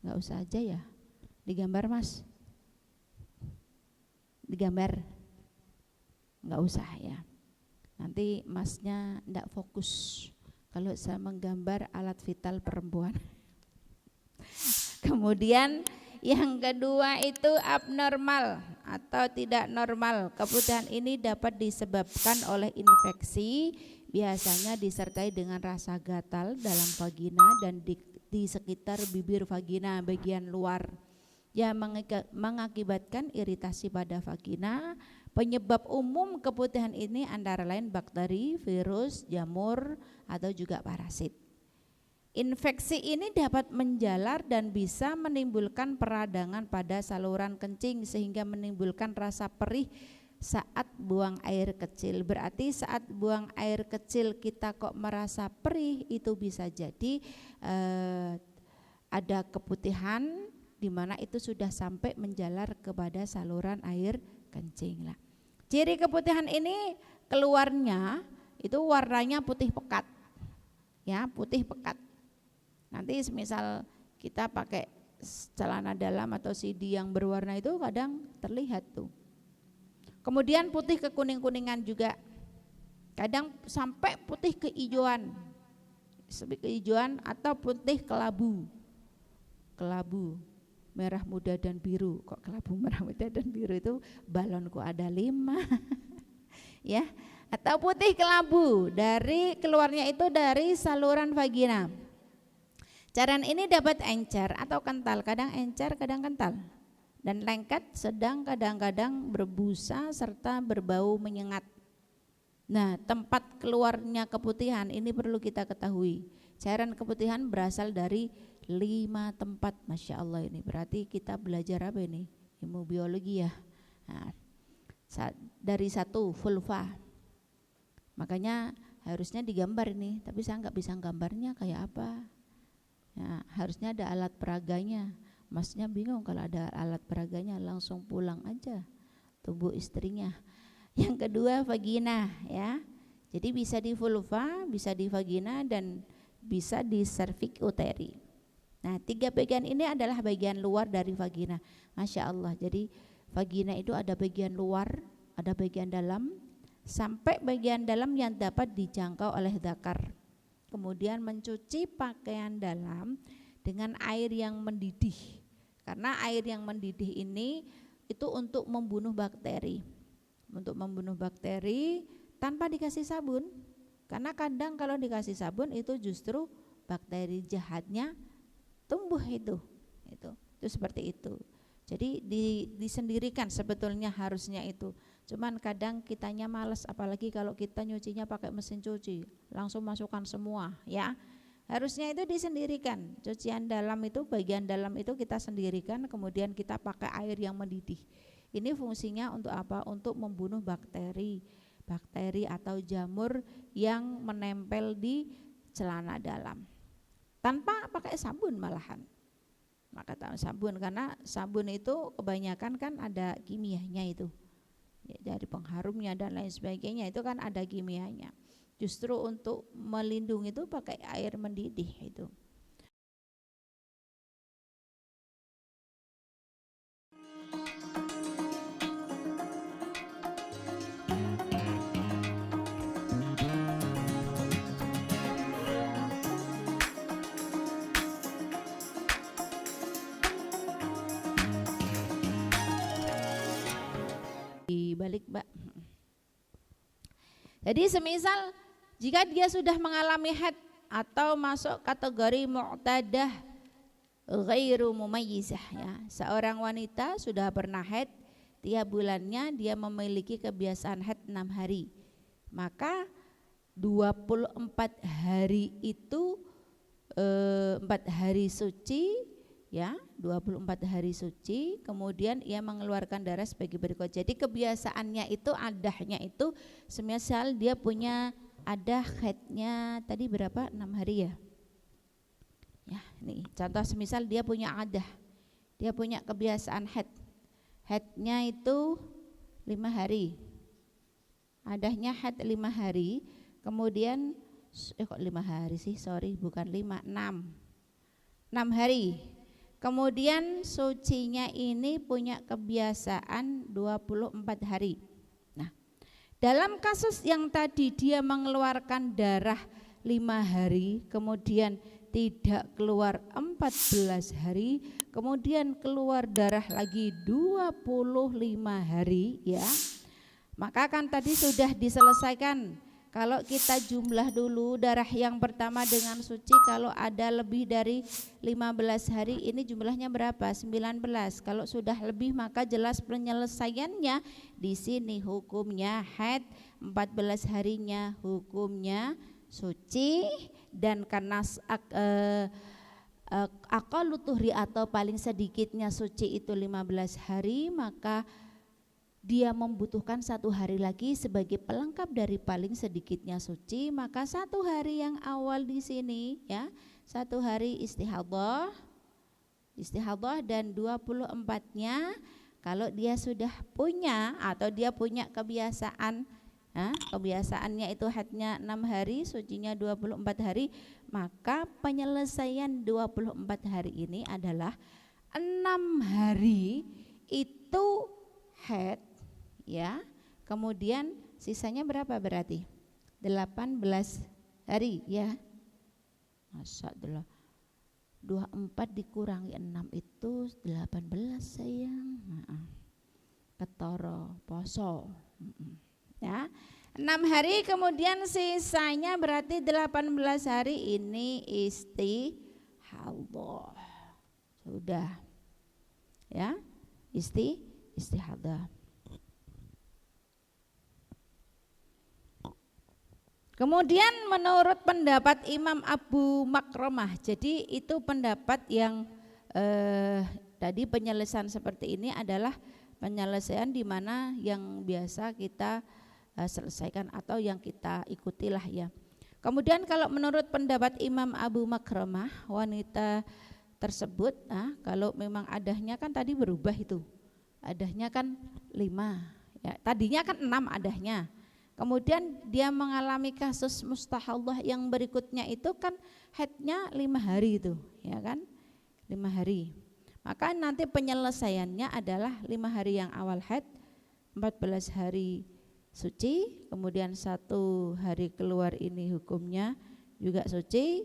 Nggak usah aja ya, digambar Mas, digambar, nggak usah ya. Nanti Masnya ndak fokus kalau saya menggambar alat vital perempuan. Kemudian yang kedua itu abnormal atau tidak normal. Keputihan ini dapat disebabkan oleh infeksi, biasanya disertai dengan rasa gatal dalam vagina dan di sekitar bibir vagina bagian luar yang mengakibatkan iritasi pada vagina. Penyebab umum keputihan ini antara lain bakteri, virus, jamur, atau juga parasit. Infeksi ini dapat menjalar dan bisa menimbulkan peradangan pada saluran kencing sehingga menimbulkan rasa perih saat buang air kecil. Berarti saat buang air kecil kita kok merasa perih, itu bisa jadi ada keputihan di mana itu sudah sampai menjalar kepada saluran air kencing lah. Ciri keputihan ini keluarnya itu warnanya putih pekat, ya, putih pekat. Nanti semisal kita pakai celana dalam atau CD yang berwarna itu kadang terlihat tuh. Kemudian putih kekuning-kuningan juga, kadang sampai putih kehijauan, atau putih kelabu, merah muda dan biru. Kok kelabu merah muda dan biru, itu balonku ada 5 ya. Atau putih kelabu, dari keluarnya itu dari saluran vagina. Cairan ini dapat encer atau kental, kadang encer kadang kental, dan lengket, sedang kadang-kadang berbusa serta berbau menyengat. Nah, tempat keluarnya keputihan ini perlu kita ketahui. Cairan keputihan berasal dari 5 tempat, Masya Allah. Ini berarti kita belajar apa ini? Ilmu biologi ya. Nah, dari 1 vulva, makanya harusnya digambar ini, tapi saya nggak bisa gambarnya kayak apa ya, harusnya ada alat peraganya. Masnya bingung kalau ada alat peraganya, langsung pulang aja tubuh istrinya. Yang kedua vagina ya, jadi bisa di vulva, bisa di vagina, dan bisa di cervix uteri. Nah, 3 bagian ini adalah bagian luar dari vagina. Masya Allah, jadi vagina itu ada bagian luar, ada bagian dalam, sampai bagian dalam yang dapat dijangkau oleh zakar. Kemudian mencuci pakaian dalam dengan air yang mendidih, karena air yang mendidih ini itu untuk membunuh bakteri, tanpa dikasih sabun. Karena kadang kalau dikasih sabun itu justru bakteri jahatnya tumbuh itu seperti itu. Jadi disendirikan sebetulnya harusnya itu. Cuman kadang kitanya males, apalagi kalau kita nyucinya pakai mesin cuci, langsung masukkan semua ya. Harusnya itu disendirikan. Cucian dalam itu, bagian dalam itu kita sendirikan, kemudian kita pakai air yang mendidih. Ini fungsinya untuk apa? Untuk membunuh bakteri atau jamur yang menempel di celana dalam. Tanpa pakai sabun malahan. Maka sabun, karena sabun itu kebanyakan kan ada kimianya itu. Ya, dari pengharumnya dan lain sebagainya itu kan ada kimianya. Justru untuk melindungi itu pakai air mendidih itu. Dibalik, Mbak. Jadi semisal jika dia sudah mengalami haid atau masuk kategori mu'tadah ghairu mumayyizah ya, seorang wanita sudah pernah haid, tiap bulannya dia memiliki kebiasaan haid 6 hari, maka 24 hari itu 4 hari suci ya, 24 hari suci, kemudian ia mengeluarkan darah sebagai berikut. Jadi kebiasaannya itu, adahnya itu, semisal dia punya adah haidnya tadi berapa, 6 hari ya. Ya, nih contoh semisal dia punya adah, dia punya kebiasaan haidnya itu 5 hari, adahnya haid 5 hari, kemudian kok 5 hari sih, sorry bukan 5, 6 hari. Kemudian sucinya ini punya kebiasaan 24 hari. Nah, dalam kasus yang tadi dia mengeluarkan darah 5 hari, kemudian tidak keluar 14 hari, kemudian keluar darah lagi 25 hari ya. Maka kan tadi sudah diselesaikan. Kalau kita jumlah dulu darah yang pertama dengan suci, kalau ada lebih dari 15 hari ini jumlahnya berapa? 19. Kalau sudah lebih maka jelas penyelesaiannya di sini hukumnya haid, 14 harinya hukumnya suci, dan karena aqallu tuhri atau paling sedikitnya suci itu 15 hari, maka dia membutuhkan 1 hari lagi sebagai pelengkap dari paling sedikitnya suci. Maka 1 hari yang awal di sini ya, 1 hari istihadhah dan 24-nya kalau dia sudah punya atau dia punya kebiasaan, kebiasaannya itu haidnya 6 hari, sucinya 24 hari, maka penyelesaian 24 hari ini adalah 6 hari itu haid ya, kemudian sisanya berapa berarti? 18 hari ya. Masyaallah. 24 dikurangi 6 itu 18 sayang. Ketoro poso. Ya. 6 hari kemudian sisanya berarti 18 hari ini istihadhah. Sudah. Ya. Istihadhah. Kemudian menurut pendapat Imam Abu Makromah, jadi itu pendapat yang tadi penyelesaian seperti ini adalah penyelesaian di mana yang biasa kita selesaikan atau yang kita ikutilah ya. Kemudian kalau menurut pendapat Imam Abu Makromah, wanita tersebut kalau memang adahnya kan tadi berubah itu, adahnya kan 5 ya, tadinya kan 6 adahnya. Kemudian dia mengalami kasus mustahadhah yang berikutnya itu kan haidnya 5 hari itu, ya kan? 5 hari. Maka nanti penyelesaiannya adalah 5 hari yang awal haid, 14 hari suci, kemudian 1 hari keluar ini hukumnya juga suci,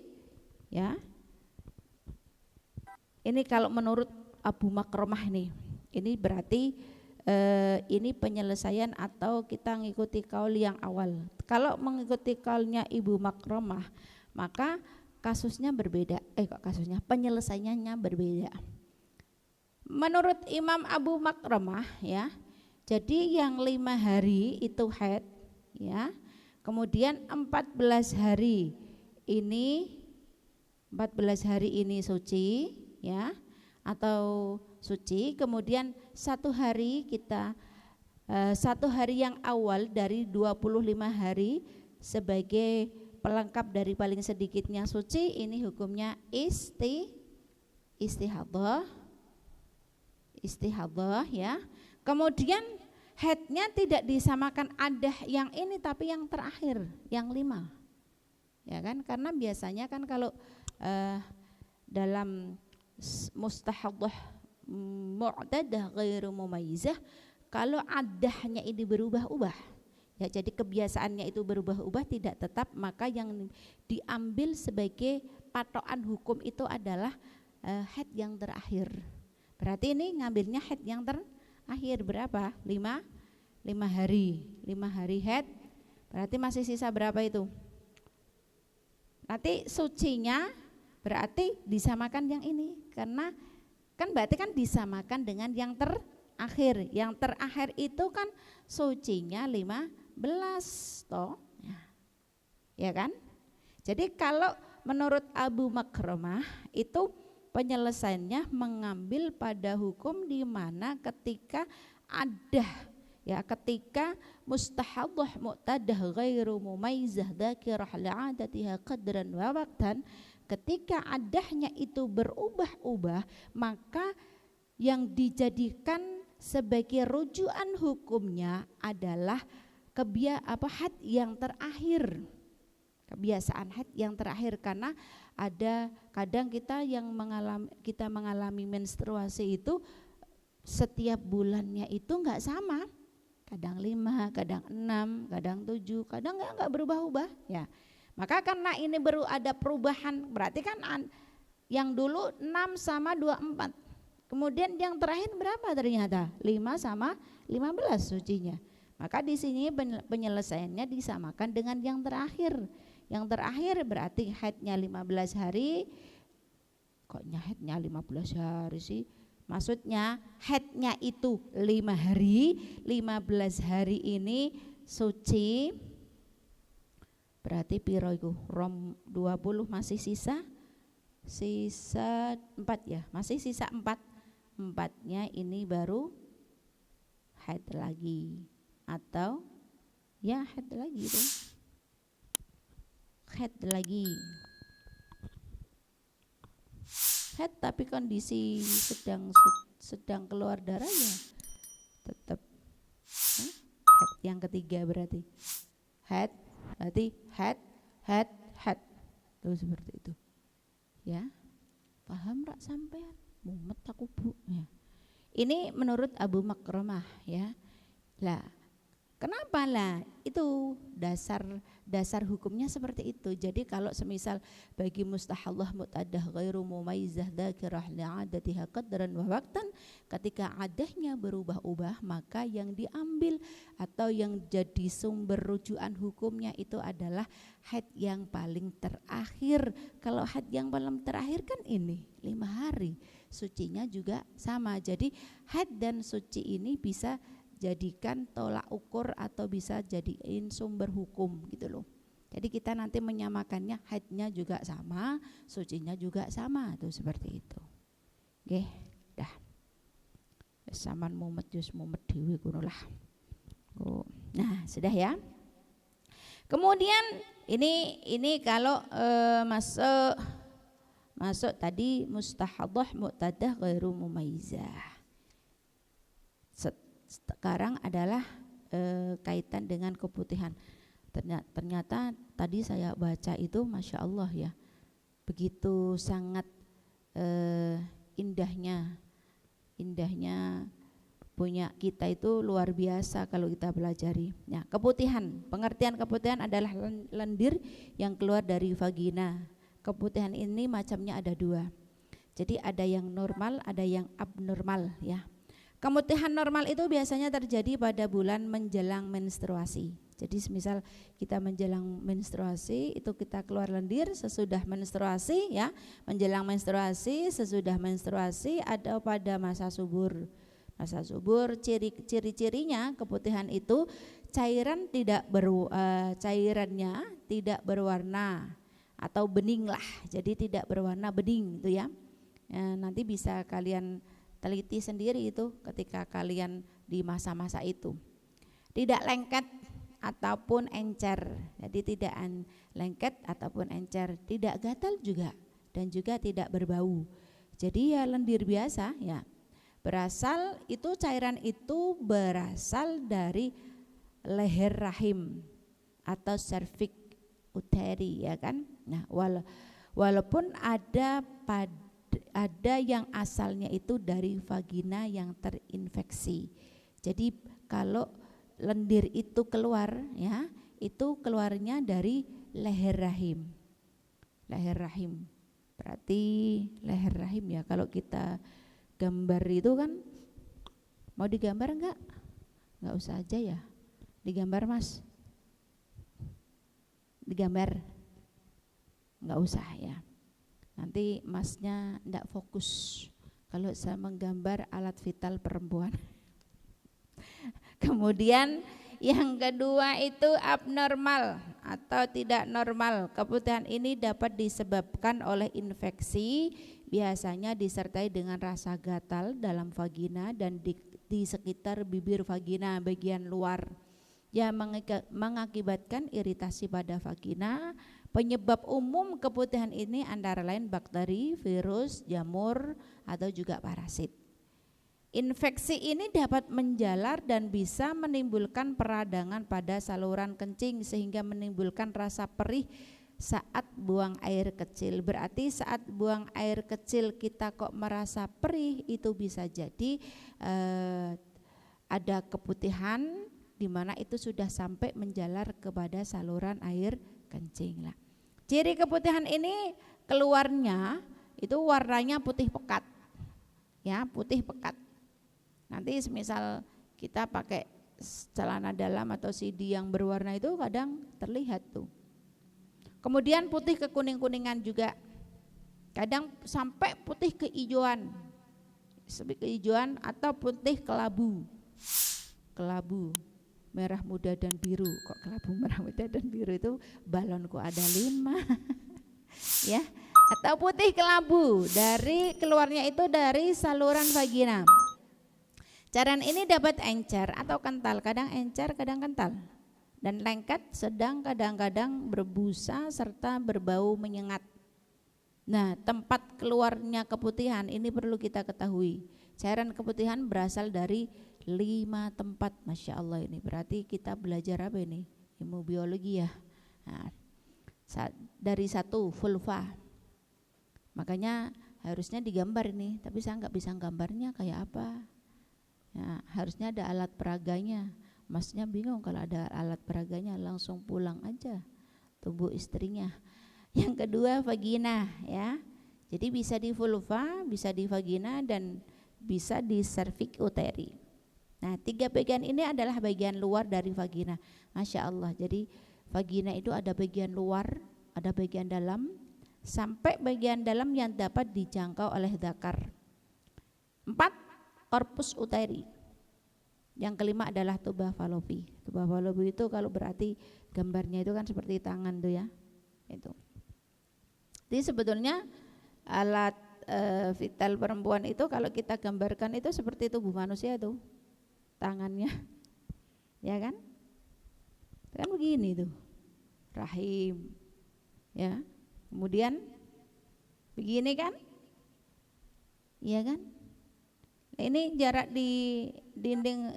ya. Ini kalau menurut Abu Makromah nih, ini berarti ini penyelesaian atau kita mengikuti kaul yang awal. Kalau mengikuti kaulnya Ibu Makromah, maka kasusnya berbeda. Penyelesaiannya berbeda. Menurut Imam Abu Makromah ya, jadi yang 5 hari itu haid ya. Kemudian 14 hari ini suci ya, atau suci, kemudian 1 hari kita 1 hari yang awal dari 25 hari sebagai pelengkap dari paling sedikitnya suci, ini hukumnya istihadhah ya. Kemudian haidnya tidak disamakan adah yang ini tapi yang terakhir, yang 5 ya kan, karena biasanya kan kalau dalam mustahadhah mu'tadah ghairu mumayyizah, kalau adahnya ini berubah-ubah ya, jadi kebiasaannya itu berubah-ubah tidak tetap, maka yang diambil sebagai patokan hukum itu adalah haid yang terakhir. Berarti ini ngambilnya haid yang terakhir berapa? 5 hari. 5 hari haid, berarti masih sisa berapa itu? Nanti sucinya berarti disamakan yang ini, karena kan berarti kan disamakan dengan yang terakhir. Yang terakhir itu kan sucinya 15 toh. Ya kan? Jadi kalau menurut Abu Makromah itu penyelesaiannya mengambil pada hukum di mana ketika ada ya, ketika mustahadhah mu'tadah ghairu mumayyizah dzakirah li'adatiha qadran wa waqtan, ketika adahnya itu berubah-ubah, maka yang dijadikan sebagai rujukan hukumnya adalah haid yang terakhir, kebiasaan haid yang terakhir, karena ada kadang kita mengalami menstruasi itu setiap bulannya itu enggak sama. Kadang 5, kadang 6, kadang 7, kadang enggak berubah-ubah ya. Maka karena ini baru ada perubahan, berarti kan yang dulu 6 sama 24. Kemudian yang terakhir berapa ternyata? 5 sama 15 sucinya. Maka di sini penyelesaiannya disamakan dengan yang terakhir. Yang terakhir berarti haidnya 15 hari. Koknya haidnya 15 hari sih? Maksudnya haidnya itu 5 hari, 15 hari ini suci. Berarti piro iku? Rom 20 masih sisa 4 ya, masih sisa 4. 4-nya ini baru haid lagi atau ya haid lagi tuh. Haid lagi. Haid tapi kondisi sedang keluar darah ya tetap haid yang ketiga berarti. Haid berarti haid tuh seperti itu. Ya. Paham rak sampean? Mumet aku Bu ya. Ini menurut Abu Makramah ya. Lah, kenapa lah? Itu dasar hukumnya seperti itu. Jadi kalau semisal bagi mustahallah mu'tadah ghairu mumayyizah dzakirah li'adatiha qadran wa waqtan, ketika adahnya berubah-ubah maka yang diambil atau yang jadi sumber rujukan hukumnya itu adalah haid yang paling terakhir. Kalau haid yang paling terakhir kan ini 5 hari. Sucinya juga sama. Jadi haid dan suci ini bisa jadikan tolak ukur atau bisa jadiin sumber hukum gitu loh. Jadi kita nanti menyamakannya haidnya juga sama, sucinya juga sama tuh seperti itu. Nggih, dah. Saman mumet jus mumet dhewe ngono lah. Nah, sudah ya. Kemudian ini kalau masuk tadi mustahadhah mu'tadah ghairu mumayyizah. Sekarang adalah kaitan dengan keputihan. Ternyata tadi saya baca itu Masya Allah ya, begitu sangat indahnya punya kita itu luar biasa kalau kita pelajari. Ya, keputihan, pengertian keputihan adalah lendir yang keluar dari vagina. Keputihan ini macamnya ada 2. Jadi ada yang normal, ada yang abnormal ya. Keputihan normal itu biasanya terjadi pada bulan menjelang menstruasi. Jadi misal kita menjelang menstruasi itu kita keluar lendir, sesudah menstruasi ya, menjelang menstruasi, sesudah menstruasi, atau pada masa subur. Masa subur ciri-cirinya keputihan itu cairannya tidak berwarna atau bening lah. Jadi tidak berwarna bening itu ya. Nanti bisa kalian teliti sendiri itu ketika kalian di masa-masa itu. Tidak lengket ataupun encer. Jadi tidak lengket ataupun encer, tidak gatal juga dan juga tidak berbau. Jadi ya lendir biasa ya. Cairan itu berasal dari leher rahim atau cervix uteri ya kan. Nah, walaupun ada yang asalnya itu dari vagina yang terinfeksi. Jadi kalau lendir itu keluar ya, itu keluarnya dari leher rahim. Leher rahim. Berarti leher rahim ya, kalau kita gambar itu kan, mau digambar enggak? Enggak usah aja ya. Digambar Mas. Digambar. Enggak usah ya. Nanti Masnya enggak fokus kalau saya menggambar alat vital perempuan. Kemudian yang kedua itu abnormal atau tidak normal. Keputihan ini dapat disebabkan oleh infeksi, biasanya disertai dengan rasa gatal dalam vagina dan di sekitar bibir vagina bagian luar yang mengakibatkan iritasi pada vagina. Penyebab umum keputihan ini antara lain bakteri, virus, jamur, atau juga parasit. Infeksi ini dapat menjalar dan bisa menimbulkan peradangan pada saluran kencing sehingga menimbulkan rasa perih saat buang air kecil. Berarti saat buang air kecil kita kok merasa perih, itu bisa jadi ada keputihan di mana itu sudah sampai menjalar kepada saluran air kencing lah. Ciri keputihan ini keluarnya itu warnanya putih pekat. Ya, putih pekat. Nanti misal kita pakai celana dalam atau CD yang berwarna itu kadang terlihat tuh. Kemudian putih kekuning-kuningan juga. Kadang sampai putih kehijauan. Kehijauan atau putih kelabu. Kelabu merah muda dan biru. Kok kelabu merah muda dan biru, itu balonku ada 5. Ya, atau putih kelabu, dari keluarnya itu dari saluran vagina. Cairan ini dapat encer atau kental, kadang encer, kadang kental, dan lengket, sedang kadang-kadang berbusa serta berbau menyengat. Nah, tempat keluarnya keputihan ini perlu kita ketahui. Cairan keputihan berasal dari 5 tempat, Masya Allah. Ini berarti kita belajar apa ini? Ilmu biologi ya. Nah, dari 1 vulva, makanya harusnya digambar ini, tapi saya nggak bisa gambarnya kayak apa. Ya, harusnya ada alat peraganya. Masnya bingung kalau ada alat peraganya, langsung pulang aja tubuh istrinya. Yang kedua vagina, ya. Jadi bisa di vulva, bisa di vagina, dan bisa di cervix uteri. Nah, 3 bagian ini adalah bagian luar dari vagina. Masya Allah. Jadi vagina itu ada bagian luar, ada bagian dalam, sampai bagian dalam yang dapat dijangkau oleh zakar. 4, corpus uteri. Yang kelima adalah tuba fallopi. Tuba fallopi itu kalau berarti gambarnya itu kan seperti tangan tuh ya. Itu. Jadi sebetulnya alat vital perempuan itu kalau kita gambarkan itu seperti tubuh manusia tuh. Tangannya. Ya kan? Kan begini tuh. Rahim. Ya. Kemudian begini kan? Iya kan? Ini jarak di dinding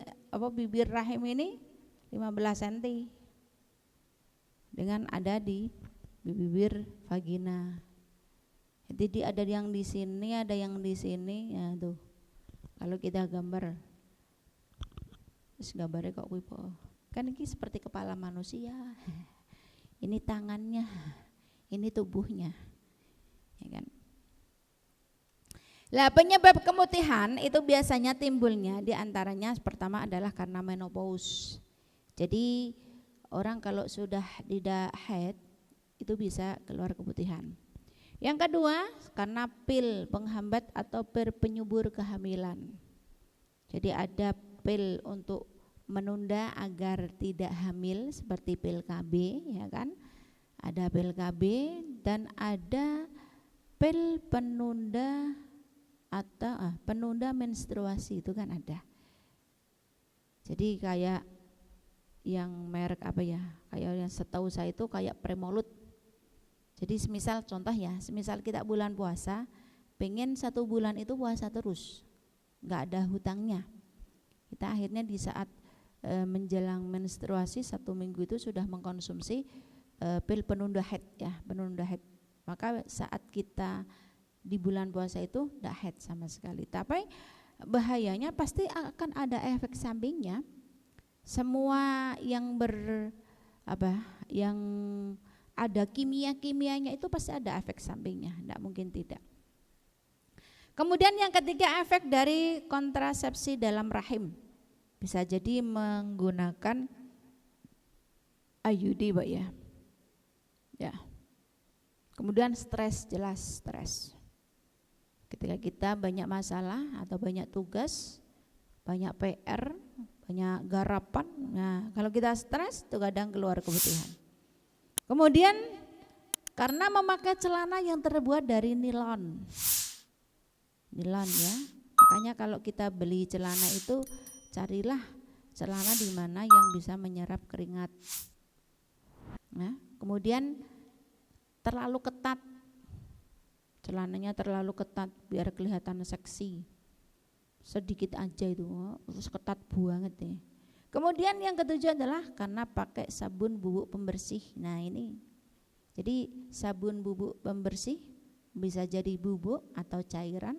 bibir rahim ini 15 cm dengan ada di bibir vagina. Jadi ada yang di sini, ada yang di sini, ya tuh. Kalau kita gambar, terus gambarnya kok wipo. Kan ini seperti kepala manusia. Ini tangannya, ini tubuhnya, ya kan? Lah, penyebab kemutihan itu biasanya timbulnya diantaranya pertama adalah karena menopause. Jadi orang kalau sudah tidak haid itu bisa keluar keputihan. Yang kedua karena pil penghambat atau pil penyubur kehamilan. Jadi ada pil untuk menunda agar tidak hamil seperti pil KB, ya kan? Ada pil KB dan ada pil penunda atau penunda menstruasi, itu kan ada. Jadi kayak yang merek apa ya, kayak yang setahu saya itu kayak Premolud. Jadi semisal contoh ya, semisal kita bulan puasa, pengen 1 bulan itu puasa terus, nggak ada hutangnya. Kita akhirnya di saat menjelang menstruasi 1 minggu itu sudah mengkonsumsi pil penunda haid ya, penunda haid. Maka saat kita di bulan puasa itu tidak haid sama sekali. Tapi bahayanya pasti akan ada efek sampingnya. Semua yang yang ada kimia-kimianya itu pasti ada efek sampingnya, tidak mungkin tidak. Kemudian yang ketiga, efek dari kontrasepsi dalam rahim. Bisa jadi menggunakan IUD, Pak ya. Ya. Kemudian stres, jelas stres. Ketika kita banyak masalah atau banyak tugas, banyak PR, banyak garapan, nah kalau kita stres itu kadang keluar keputihan. Kemudian karena memakai celana yang terbuat dari nilon ya, makanya kalau kita beli celana itu carilah celana di mana yang bisa menyerap keringat. Nah, kemudian terlalu ketat. Celananya terlalu ketat biar kelihatan seksi. Sedikit aja itu, terus ketat banget ya. Kemudian yang ketujuh adalah karena pakai sabun bubuk pembersih. Nah, ini Jadi sabun bubuk pembersih bisa jadi bubuk atau cairan.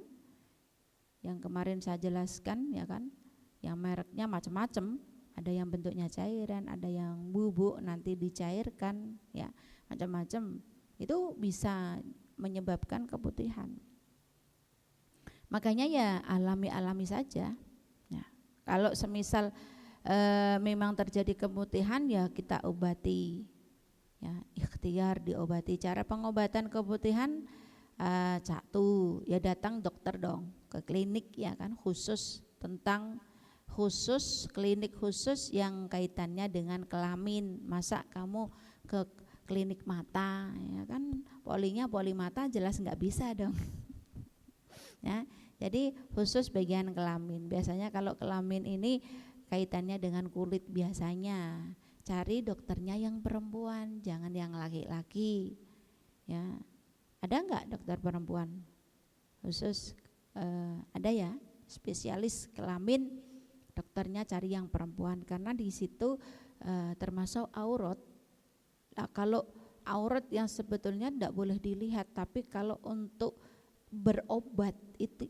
Yang kemarin saya jelaskan ya kan, yang mereknya macam-macam, ada yang bentuknya cairan, ada yang bubuk nanti dicairkan, ya macam-macam. Itu bisa menyebabkan keputihan. Makanya ya alami-alami saja. Ya, kalau semisal memang terjadi keputihan ya kita obati, ya ikhtiar diobati. Cara pengobatan keputihan satu ya datang dokter dong ke klinik ya kan, klinik khusus yang kaitannya dengan kelamin. Masa kamu ke klinik mata ya kan, poli mata jelas nggak bisa dong. Ya, jadi khusus bagian kelamin. Biasanya kalau kelamin ini kaitannya dengan kulit, biasanya cari dokternya yang perempuan, jangan yang laki-laki. Ya, ada nggak dokter perempuan khusus? Ada ya, spesialis kelamin, dokternya cari yang perempuan karena di situ termasuk aurat. Nah, kalau aurat yang sebetulnya tidak boleh dilihat, tapi kalau untuk berobat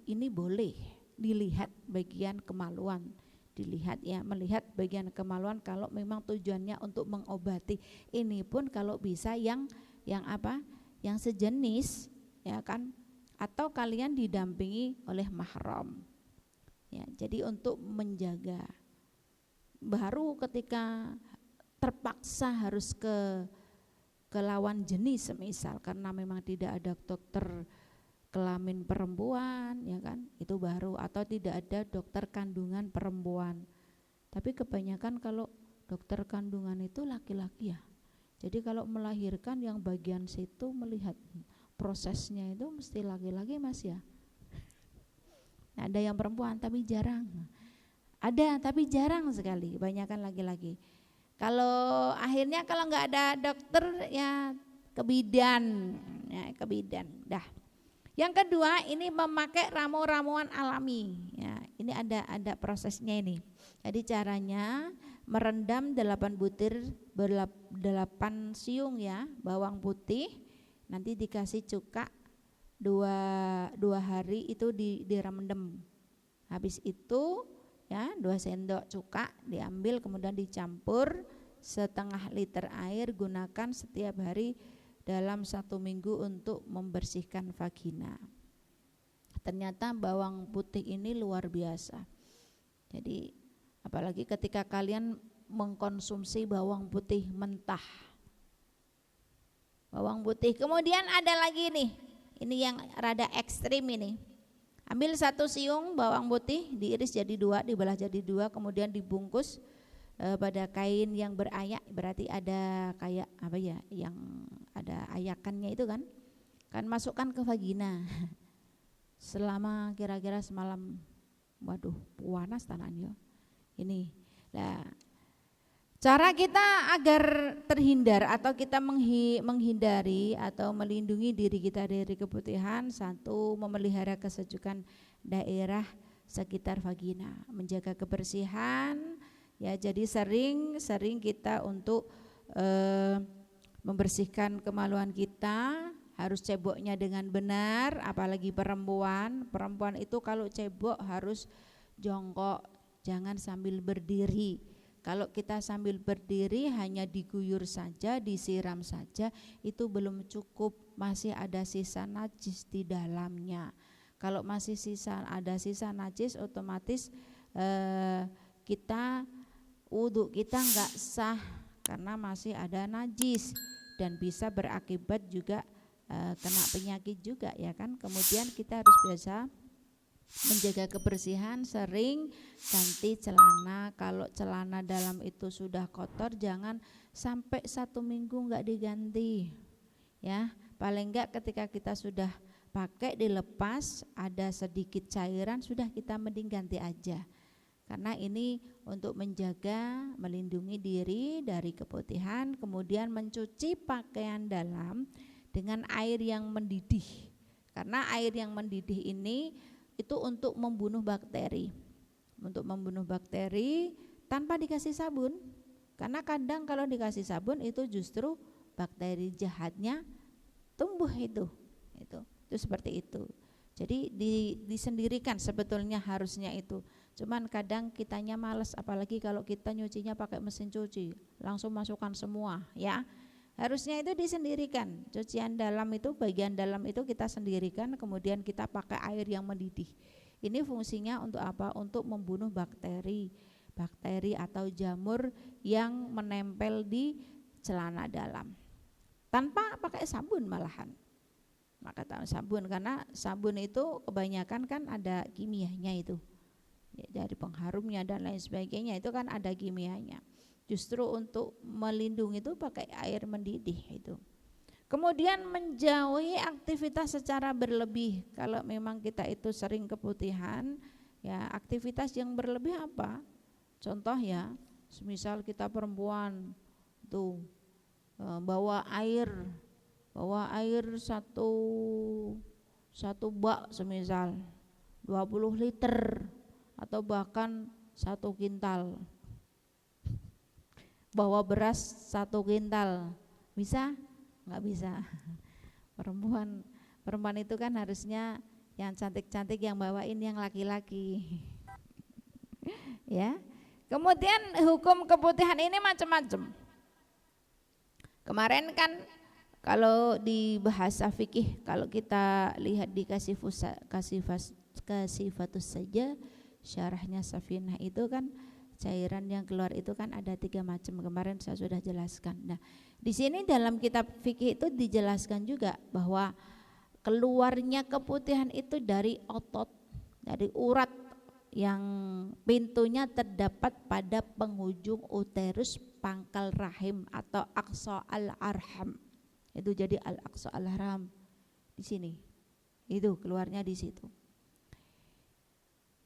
ini boleh dilihat bagian kemaluan, melihat bagian kemaluan kalau memang tujuannya untuk mengobati. Ini pun kalau bisa yang sejenis ya kan, atau kalian didampingi oleh mahram. Ya, jadi untuk menjaga. Baru ketika terpaksa harus ke lawan jenis semisal karena memang tidak ada dokter kelamin perempuan ya kan, itu baru, atau tidak ada dokter kandungan perempuan. Tapi kebanyakan kalau dokter kandungan itu laki-laki ya. Jadi kalau melahirkan yang bagian situ melihat prosesnya itu mesti laki-laki Mas ya. Nah, ada yang perempuan tapi jarang. Ada tapi jarang sekali, kebanyakan laki-laki. Kalau akhirnya kalau nggak ada dokter ya ke bidan. Dah. Yang kedua ini memakai ramuan alami. Ya, ini ada prosesnya ini. Jadi caranya merendam 8 butir 8 siung ya bawang putih, nanti dikasih cuka 2 hari itu direndam. Habis itu ya 2 sendok cuka diambil kemudian dicampur setengah liter air, gunakan setiap hari dalam 1 minggu untuk membersihkan vagina. Ternyata bawang putih ini luar biasa. Jadi apalagi ketika kalian mengkonsumsi bawang putih mentah. Bawang putih. Kemudian ada lagi nih, ini yang rada ekstrim ini. Ambil 1 siung bawang putih, diiris jadi 2, dibelah jadi 2, kemudian dibungkus pada kain yang berayak, berarti ada kayak apa ya, yang ada ayakannya itu kan masukkan ke vagina selama kira-kira semalam. Waduh, panas tanahnya ini. Nah, cara kita agar terhindar atau kita menghindari atau melindungi diri kita dari keputihan, 1, memelihara kesejukan daerah sekitar vagina, menjaga kebersihan. Ya, jadi sering kita untuk membersihkan kemaluan kita, harus ceboknya dengan benar, apalagi perempuan itu kalau cebok harus jongkok, jangan sambil berdiri. Kalau kita sambil berdiri hanya diguyur saja, disiram saja, itu belum cukup, masih ada sisa najis di dalamnya. Kalau masih ada sisa najis, otomatis wudhu kita enggak sah karena masih ada najis dan bisa berakibat juga kena penyakit juga ya kan. Kemudian kita harus biasa menjaga kebersihan, sering ganti celana. Kalau celana dalam itu sudah kotor, jangan sampai 1 minggu enggak diganti ya. Paling enggak ketika kita sudah pakai dilepas ada sedikit cairan, sudah kita mending ganti aja. Karena ini untuk menjaga, melindungi diri dari keputihan. Kemudian mencuci pakaian dalam dengan air yang mendidih. Karena air yang mendidih ini itu untuk membunuh bakteri. Untuk membunuh bakteri tanpa dikasih sabun. Karena kadang kalau dikasih sabun itu justru bakteri jahatnya tumbuh itu seperti itu. Jadi disendirikan sebetulnya harusnya itu. Cuman kadang kitanya males, apalagi kalau kita nyucinya pakai mesin cuci, langsung masukkan semua ya. Harusnya itu disendirikan. Cucian dalam itu, bagian dalam itu kita sendirikan, kemudian kita pakai air yang mendidih. Ini fungsinya untuk apa? Untuk membunuh bakteri atau jamur yang menempel di celana dalam. Tanpa pakai sabun malahan. Maka sabun, karena sabun itu kebanyakan kan ada kimianya itu ya, dari pengharumnya dan lain sebagainya itu kan ada kimianya. Justru untuk melindungi itu pakai air mendidih itu. Kemudian menjauhi aktivitas secara berlebih. Kalau memang kita itu sering keputihan ya, aktivitas yang berlebih apa? Contoh ya, misal kita perempuan tuh bawa air satu bak semisal 20 liter atau bahkan 1 kintal. Bawa beras 1 kintal, bisa? Nggak bisa. Perempuan itu kan harusnya yang cantik-cantik yang bawain yang laki-laki. Ya. Kemudian hukum keputihan ini macam-macam. Kemarin kan kalau di bahasa fikih, kalau kita lihat di Kasifatus saja, syarahnya Safinah itu kan cairan yang keluar itu kan ada 3 macam. Kemarin saya sudah jelaskan. Nah, di sini dalam kitab fikih itu dijelaskan juga bahwa keluarnya keputihan itu dari otot, dari urat yang pintunya terdapat pada penghujung uterus pangkal rahim atau aqsa al-arham. Itu jadi al-aqsa al-arham di sini. Itu keluarnya di situ.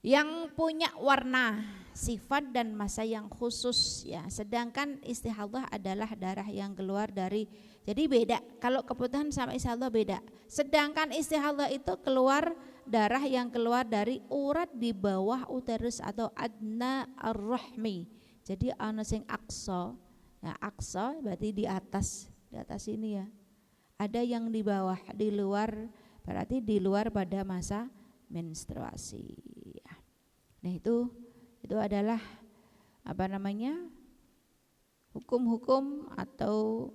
Yang punya warna, sifat dan masa yang khusus ya. Sedangkan istihadah adalah darah yang keluar dari, jadi beda. Kalau keputihan sama istihadah beda. Sedangkan istihadah itu keluar darah yang keluar dari urat di bawah uterus atau adna ar-rahmi. Jadi ana sing aqsa. Nah, aqsa berarti di atas ini ya. Ada yang di bawah, di luar, berarti di luar pada masa menstruasi. Nah, itu adalah apa namanya? Hukum-hukum atau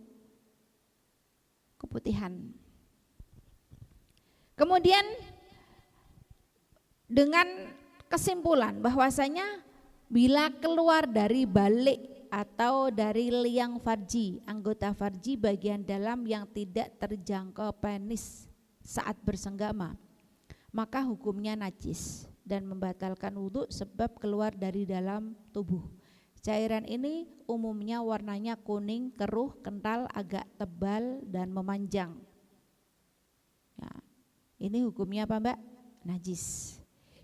keputihan. Kemudian dengan kesimpulan bahwasanya bila keluar dari balik atau dari liang farji, anggota farji bagian dalam yang tidak terjangkau penis saat bersenggama, maka hukumnya najis dan membatalkan wudhu sebab keluar dari dalam tubuh. Cairan ini umumnya warnanya kuning, keruh, kental, agak tebal dan memanjang. Ya, ini hukumnya apa Mbak? Najis.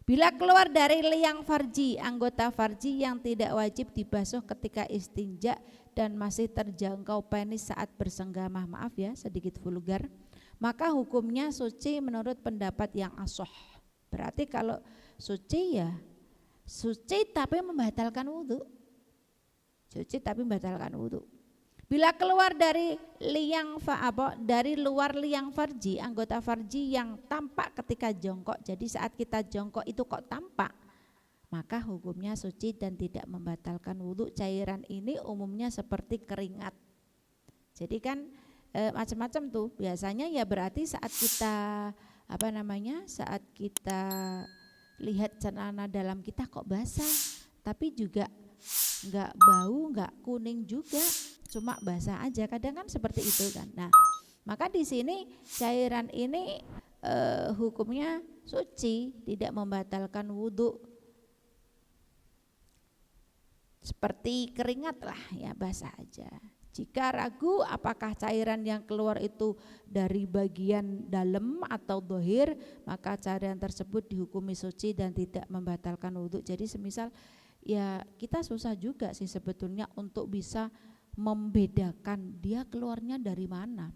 Bila keluar dari liang farji, anggota farji yang tidak wajib dibasuh ketika istinja dan masih terjangkau penis saat bersenggama, maaf ya sedikit vulgar, maka hukumnya suci menurut pendapat yang ashah. Berarti kalau suci ya suci tapi membatalkan wudhu. Suci tapi membatalkan wudhu. Bila keluar dari dari luar liang farji, anggota farji yang tampak ketika jongkok, jadi saat kita jongkok itu kok tampak, maka hukumnya suci dan tidak membatalkan wudhu. Cairan ini umumnya seperti keringat. Jadi kan macam-macam tuh. Biasanya ya berarti saat kita saat kita lihat celana dalam kita kok basah, tapi juga enggak bau, enggak kuning juga, cuma basah aja. Kadang kan seperti itu kan. Nah, maka di sini cairan ini hukumnya suci, tidak membatalkan wudhu. Seperti keringat lah ya, basah aja. Jika ragu apakah cairan yang keluar itu dari bagian dalam atau dohir, maka cairan tersebut dihukumi suci dan tidak membatalkan wudhu. Jadi semisal ya kita susah juga sih sebetulnya untuk bisa membedakan dia keluarnya dari mana.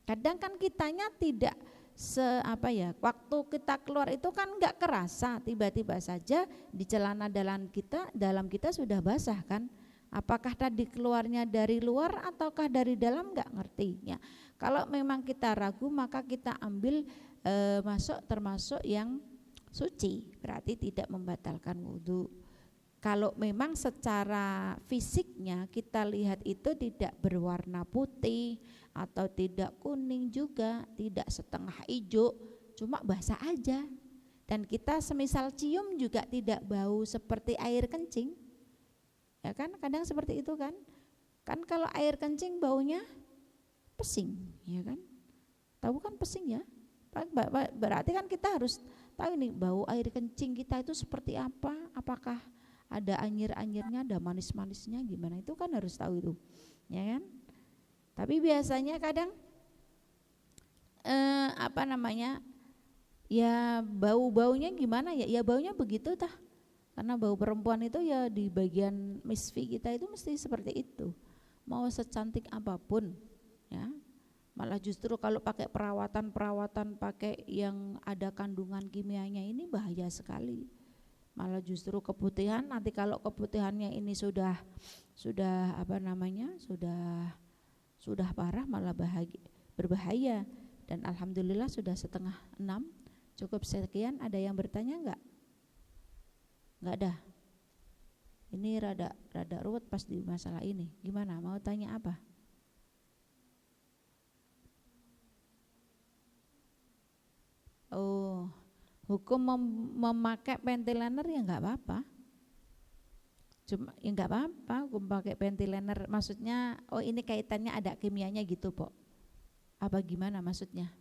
Kadang kan kitanya tidak waktu kita keluar itu kan enggak kerasa, tiba-tiba saja di celana dalam kita sudah basah kan. Apakah tadi keluarnya dari luar ataukah dari dalam, nggak ngerti ya. Kalau memang kita ragu maka kita ambil masuk termasuk yang suci, berarti tidak membatalkan wudhu. Kalau memang secara fisiknya kita lihat itu tidak berwarna putih atau tidak kuning juga, tidak setengah hijau, cuma basah aja. Dan kita semisal cium juga tidak bau seperti air kencing. Ya kan, kadang seperti itu kan. Kan kalau air kencing baunya pesing, ya kan? Tahu kan pesing ya? Berarti kan kita harus tahu nih bau air kencing kita itu seperti apa, apakah ada anyir-anyirnya, ada manis-manisnya gimana, itu kan harus tahu itu, ya kan? Tapi biasanya kadang ya bau-baunya gimana ya? Ya baunya begitu tah. Karena bau perempuan itu ya di bagian misfi kita itu mesti seperti itu. Mau secantik apapun, ya. Malah justru kalau pakai perawatan pakai yang ada kandungan kimianya ini bahaya sekali. Malah justru keputihan, nanti kalau keputihannya ini sudah parah malah berbahaya. Dan alhamdulillah sudah 5:30. Cukup sekian. Ada yang bertanya enggak? Enggak ada. Ini rada ruwet pas di masalah ini. Gimana? Mau tanya apa? Oh, hukum memakai panty liner ya enggak apa-apa. Cuma ya enggak apa-apa hukum pakai panty liner. Maksudnya ini kaitannya ada kimianya gitu, Pok. Apa gimana maksudnya?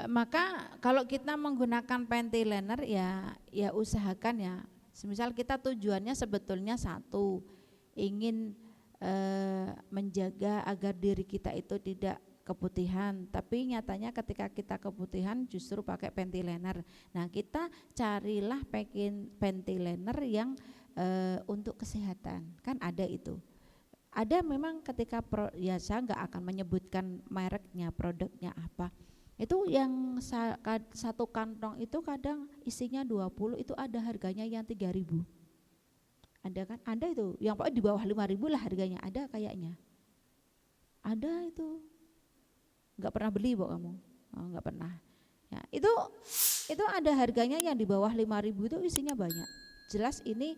Maka kalau kita menggunakan panty liner ya usahakan ya. Semisal kita tujuannya sebetulnya satu, ingin menjaga agar diri kita itu tidak keputihan, tapi nyatanya ketika kita keputihan justru pakai panty liner. Nah, kita carilah panty liner yang untuk kesehatan, kan ada itu. Ada memang ketika saya nggak akan menyebutkan mereknya, produknya apa. Itu yang satu kantong itu kadang isinya 20, itu ada harganya yang 3.000. Ada kan? Ada itu, yang pokoknya di bawah 5.000 lah harganya, ada kayaknya. Ada itu. Enggak pernah beli, Pok, kamu? Oh, enggak pernah. Ya, itu ada harganya yang di bawah 5.000, itu isinya banyak. Jelas ini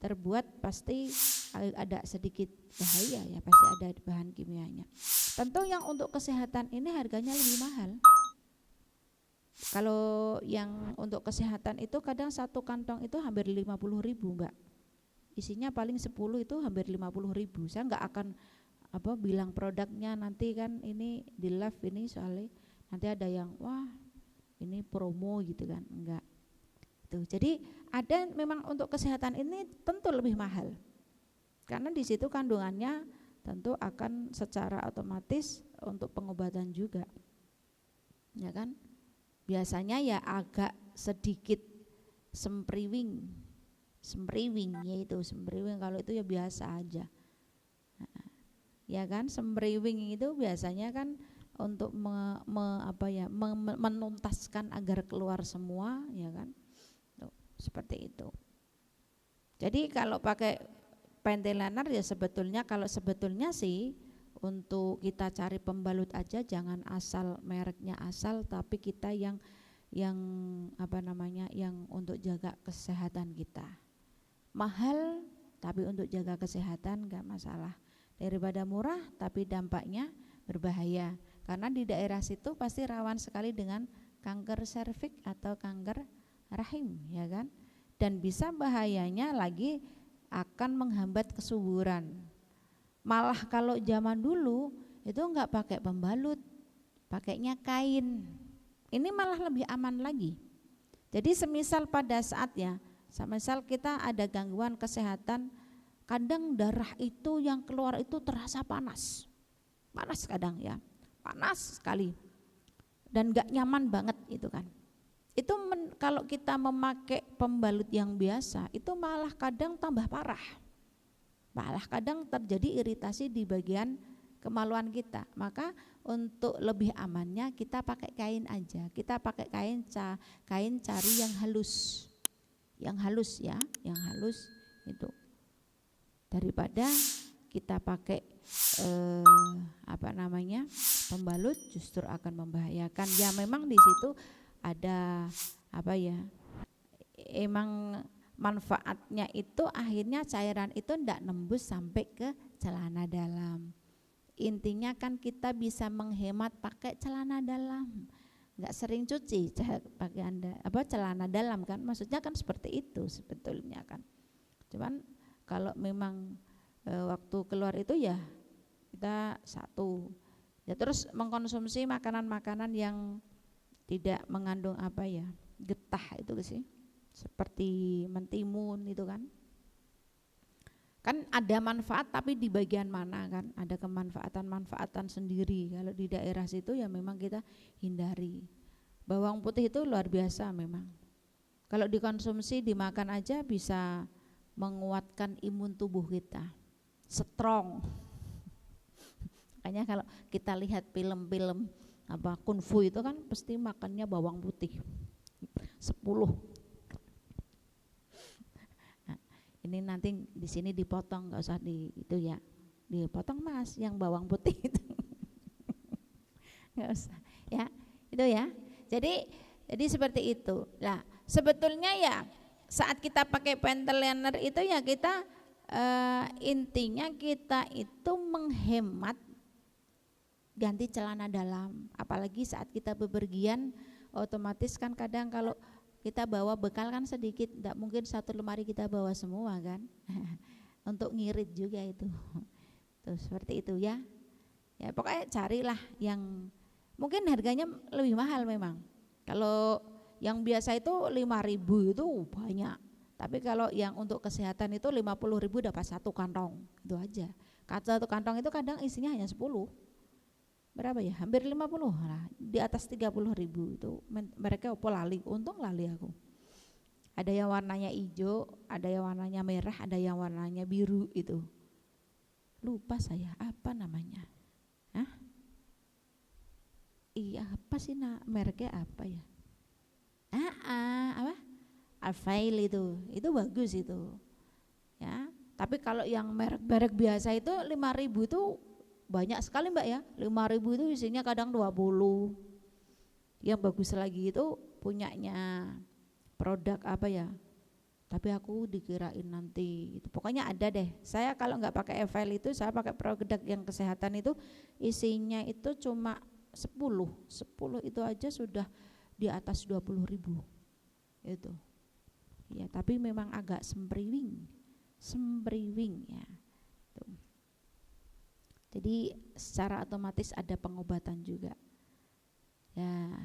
terbuat pasti ada sedikit bahaya ya, pasti ada bahan kimianya. Tentu yang untuk kesehatan ini harganya lebih mahal. Kalau yang untuk kesehatan itu kadang satu kantong itu hampir 50.000, Mbak. Isinya paling 10 itu hampir 50.000. Saya enggak akan bilang produknya, nanti kan ini di live ini soalnya nanti ada yang wah ini promo gitu kan, enggak. Tuh, jadi ada memang untuk kesehatan ini tentu lebih mahal. Karena di situ kandungannya tentu akan secara otomatis untuk pengobatan juga. Ya kan? Biasanya ya agak sedikit sempriwing yaitu sempriwing, kalau itu ya biasa aja. Ya kan, sempriwing itu biasanya kan untuk menuntaskan agar keluar semua, ya kan. Tuh, seperti itu. Jadi kalau pakai panty liner ya sebetulnya sih untuk kita cari pembalut aja, jangan asal mereknya asal, tapi kita yang untuk jaga kesehatan kita. Mahal tapi untuk jaga kesehatan enggak masalah. Daripada murah tapi dampaknya berbahaya. Karena di daerah situ pasti rawan sekali dengan kanker serviks atau kanker rahim, ya kan? Dan bisa bahayanya lagi akan menghambat kesuburan. Malah kalau zaman dulu itu enggak pakai pembalut, pakainya kain. Ini malah lebih aman lagi. Jadi semisal pada saatnya, semisal kita ada gangguan kesehatan, kadang darah itu yang keluar itu terasa panas kadang ya, panas sekali dan enggak nyaman banget itu kan. Itu kalau kita memakai pembalut yang biasa itu malah kadang tambah parah. Malah kadang terjadi iritasi di bagian kemaluan kita. Maka untuk lebih amannya kita pakai kain aja. Kita pakai kain cari yang halus. Yang halus ya, yang halus itu. Daripada kita pakai pembalut justru akan membahayakan. Ya memang di situ ada emang manfaatnya itu akhirnya cairan itu ndak nembus sampai ke celana dalam. Intinya kan kita bisa menghemat pakai celana dalam, nggak sering cuci pakaian celana dalam kan, maksudnya kan seperti itu sebetulnya kan. Cuman kalau memang waktu keluar itu ya kita ya terus mengkonsumsi makanan-makanan yang tidak mengandung getah itu sih, seperti mentimun itu kan ada manfaat tapi di bagian mana kan, ada kemanfaatan sendiri. Kalau di daerah situ ya memang kita hindari. Bawang putih itu luar biasa memang, kalau dikonsumsi dimakan aja bisa menguatkan imun tubuh kita, strong. Makanya kalau kita lihat film-film kungfu itu kan pasti makannya bawang putih 10. Ini nanti di sini dipotong, nggak usah dipotong Mas yang bawang putih itu. Nggak usah ya, itu ya. Jadi seperti itu. Nah sebetulnya ya saat kita pakai panty liner itu ya kita intinya kita itu menghemat ganti celana dalam. Apalagi saat kita bepergian, otomatis kan kadang kalau kita bawa bekal kan sedikit, tidak mungkin satu lemari kita bawa semua kan. Untuk ngirit juga itu. Tuh seperti itu ya. Ya pokoknya carilah yang mungkin harganya lebih mahal memang. Kalau yang biasa itu 5.000 itu banyak. Tapi kalau yang untuk kesehatan itu 50.000 dapat 1 kantong. Itu aja. Satu kantong itu kadang isinya hanya 10. Berapa ya? Hampir 50 lah, di atas 30.000 itu mereka lali, untung lali aku. Ada yang warnanya hijau, ada yang warnanya merah, ada yang warnanya biru itu. Lupa saya apa namanya. Iya apa sih mereknya apa ya? Alfail itu bagus itu. Ya, tapi kalau yang merek biasa itu 5.000 itu banyak sekali Mbak ya, 5.000 itu isinya kadang 20. Yang bagus lagi itu punyanya produk tapi aku dikirain nanti itu. Pokoknya ada deh, saya kalau nggak pakai Evel itu saya pakai produk yang kesehatan itu isinya itu cuma 10 itu aja sudah di atas 20.000 itu ya, tapi memang agak sembriwing ya tuh. Jadi secara otomatis ada pengobatan juga. Ya,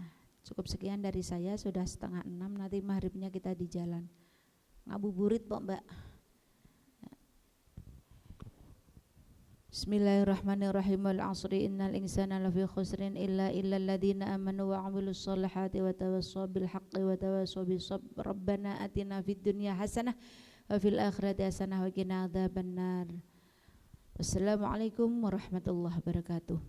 cukup sekian dari saya, sudah 5:30, nanti maghribnya kita di jalan. Ngabuburit kok Mbak. Bismillahirrahmanirrahim. Al-'asri innal insana lafi khusrin illa alladziina amanu wa 'amilus shalihati wa tawassaw bil haqqi wa tawassaw bis sabr. Rabbana atina fid dunya hasanah wa fil akhirati hasanah wa qina adzabannar. Wassalamualaikum warahmatullahi wabarakatuh.